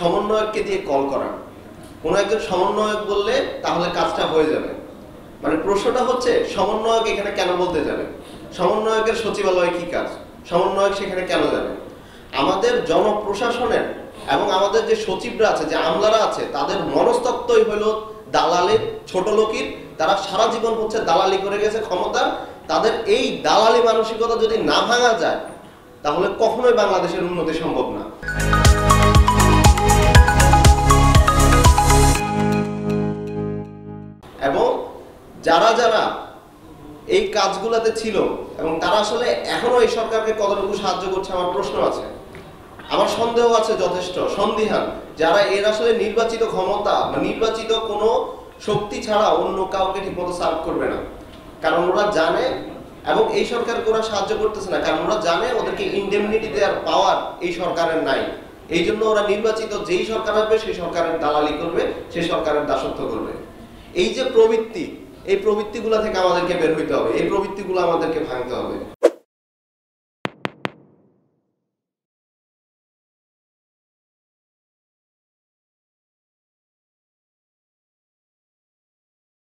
সমন্বয়ককে দিয়ে কল করা, কোনো একজন সমন্বয়ক বললে তাহলে কাজটা হয়ে যাবে। মানে প্রশ্নটা হচ্ছে সমন্বয়ক এখানে কেন বলতে যাবে, সমন্বয়কের সচিবালয়ে কি কাজ, সমন্বয়ক সেখানে কেন যাবে। আমাদের জনপ্রশাসনের এবং আমাদের যে সচিবরা আছে, যে আমলারা আছে, তাদের মনস্তত্ত্বই হলো দালালের, ছোট লোকের। তারা সারা জীবন হচ্ছে দালালি করে গেছে ক্ষমতার। তাদের এই দালালি মানসিকতা যদি না ভাঙা যায় তাহলে কখনোই বাংলাদেশের উন্নতি সম্ভব না। এবং যারা যারা এই কাজগুলোতে ছিল এবং তারা আসলে এখনো এই সরকারকে কতটুকু সাহায্য করছে আমার প্রশ্ন আছে, আমার সন্দেহ আছে, যথেষ্ট সন্দিহান। যারা এর আসলে নির্বাচিত ক্ষমতা বা নির্বাচিত কোনো শক্তি ছাড়া অন্য কাউকে ঠিকমতো সার্ভ করবে না, কারণ ওরা জানে, এবং এই সরকারকে ওরা সাহায্য করতেছে না কারণ ওরা জানে ওদেরকে ইনডেমনিটি দেওয়ার পাওয়ার এই সরকারের নাই। এই জন্য ওরা নির্বাচিত যেই সরকার হবে সেই সরকারের দালালি করবে, সেই সরকারের দাসত্ব করবে। এই যে প্রবৃত্তি, এই প্রবৃত্তিগুলো থেকে আমাদেরকে বের হইতে হবে, এই প্রবৃত্তিগুলো আমাদেরকে ভাঙতে হবে।